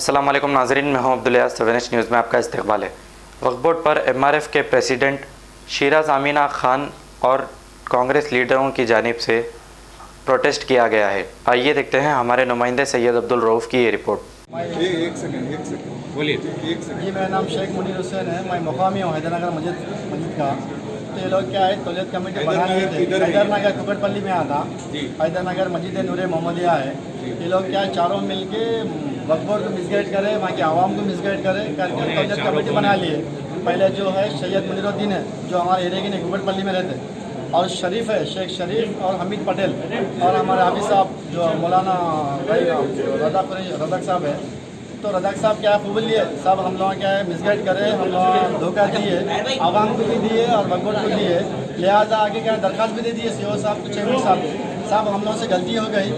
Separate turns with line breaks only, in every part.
अस्सलाम वालेकुम नाज़रीन, मैं हूं अब्दुल 7 न्यूज़ में आपका इस्तकबाल है। वक्फ बोर्ड पर MRF के प्रेसिडेंट शीराज आमीना खान और कांग्रेस लीडरों की जानिब से प्रोटेस्ट किया गया है। आइए देखते हैं हमारे नुमाइंदे सैयद अब्दुल रऊफ़ की ये रिपोर्ट।
एक सेकंड बोलिए। जी, मेरा नाम शेख मुनीर हुसैन है। मैं मुकामी हूँ हैदरनगर मस्जिद का। तो ये लोग क्या है, तौलियत कमेटी बना लिए थे। हैदरनगर कुकटपल्ली में आता, हैदरनगर मस्जिद नूर मोहम्मदिया है। ये लोग क्या है, चारों मिल के वक्फ बोर्ड को मिसगाइड करे, वहाँ की आवाम को मिसगाइड करे करके तौलियत कमेटी बना लिए। पहले जो है सैयद मुनीरुद्दीन है, जो हमारे एरिया के कुकटपल्ली में रहते, और शरीफ है, शेख शरीफ और हमीद पटेल, और हमारे हाफिज साहब जो मौलाना रज़ाक साहब है। तो रज़ाक साहब क्या खूब लिए साहब, हम लोग क्या है मिसगाइड करे, हम लोग धोखा दिए, आवाम को भी दिए और वक्फ बोर्ड को दिए। लिहाजा आगे क्या दरख्वास्त भी दे दिए CO साहब को, चेयरमैन साहब हम लोगों से गलती हो गई,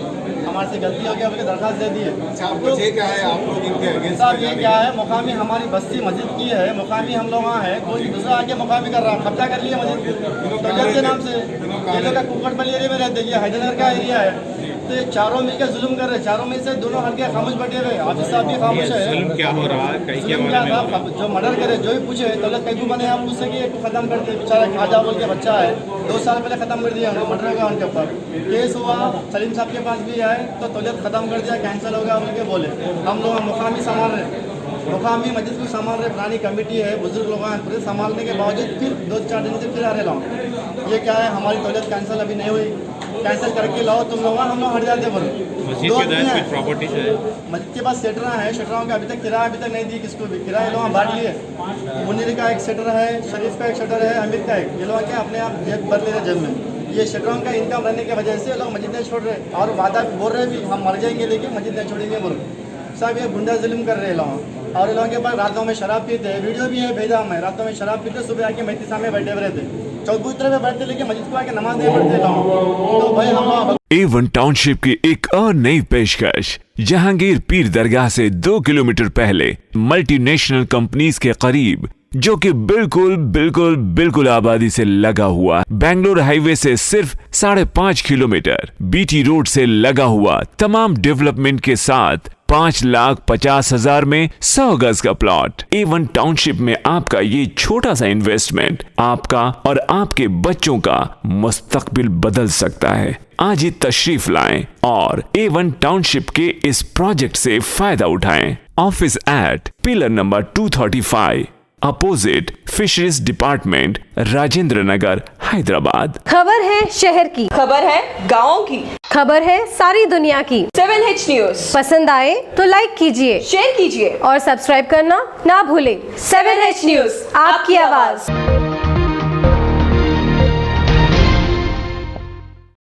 हमारे से गलती हो गया, बोले दरख्वास्त दे दिए।
तो ये क्या है आप लोग इनके अगेंस्ट?
साहब ये क्या है, मुकामी हमारी बस्ती मस्जिद की है, मुकामी हम लोग वहाँ है, कोई दूसरा आके मुकामी कर रहा है, कब्जा कर लिया मस्जिद तौलियत के नाम से। ये लोग का कुकटपल्ली एरिया में रहते, ये हैदरनगर का एरिया है। तो ये चारों मिलकर जुल्म कर रहे, चारों में से दोनों हल्के खामोश बैठे हुए। हाफिज साहब भी खामोश है।
जुल्म क्या हो रहा है?
क्या था, जो मर्डर करे, जो भी पूछे तौलियत कैकू बने, आप उससे कि खत्म कर दिए। बेचारा खाजा बोल के बच्चा है, 2 साल पहले खत्म कर दिया, मर्डर होगा उनके ऊपर केस हुआ। सलीम साहब के पास भी आए तो तौलियत खत्म कर दिया, कैंसिल हो गया बोल के बोले। हम लोग मुकामी संभाल रहे, मुकामी मस्जिद को संभाल रहे, पुरानी कमेटी है, बुजुर्ग लोग हैं, पूरे संभालने के बावजूद फिर 2-4 दिन से फिर आ रहे लोग। ये क्या है, हमारी तौलियत कैंसिल अभी नहीं हुई, कैंसिल करके लाओ तुम लोग, हम लोग हट जाते बोलो।
मस्जिद के दायरे में प्रॉपर्टीज है,
मस्जिद के पास सेटरा है, शटरों का अभी तक किराया अभी तक नहीं दी किसको भी, किराया लोग बांट लिए। मुनीर का एक शटर है, शरीफ का एक शटर है, हमीद का एक, ये लोग क्या अपने आप जेब भर ले रहे जेब में। ये शटरों का इनकम रहने की वजह से लोग मस्जिद नहीं छोड़ रहे, और वादा बोल रहे भी हम मर जाएंगे लेकिन मस्जिद नहीं छोड़ेंगे बोल। सब ये गुंडा जुल्म कर रहे लोग, और लोगों के पास रातों में शराब पीते हैं, वीडियो भी है भेजा मैं, रातों में शराब पीते, सुबह आके मेहती सामने बैठे हुए रहते, चौबूतरे में बैठते, लेकिन मस्जिद को आके नमाज नहीं पढ़ते लोग। तो भाई हम
A1 टाउनशिप की एक और नई पेशकश, जहांगीर पीर दरगाह से 2 किलोमीटर पहले मल्टीनेशनल कंपनीज के करीब, जो कि बिल्कुल आबादी से लगा हुआ, बेंगलोर हाईवे से सिर्फ 5.5 किलोमीटर, BT रोड से लगा हुआ, तमाम डेवलपमेंट के साथ 5,50,000 में 100 गज का प्लॉट। A1 टाउनशिप में आपका ये छोटा सा इन्वेस्टमेंट आपका और आपके बच्चों का मुस्तकबिल बदल सकता है। आज ही तशरीफ लाएं और A1 टाउनशिप के इस प्रोजेक्ट से फायदा उठाएं। Office at pillar number 235 opposite fisheries department, Rajendra Nagar, Hyderabad.
खबर है शहर की,
खबर है गाँव की,
खबर है सारी दुनिया की।
7H न्यूज़
पसंद आए तो लाइक कीजिए,
शेयर कीजिए
और सब्सक्राइब करना ना भूलें।
7H न्यूज़, आपकी आवाज़।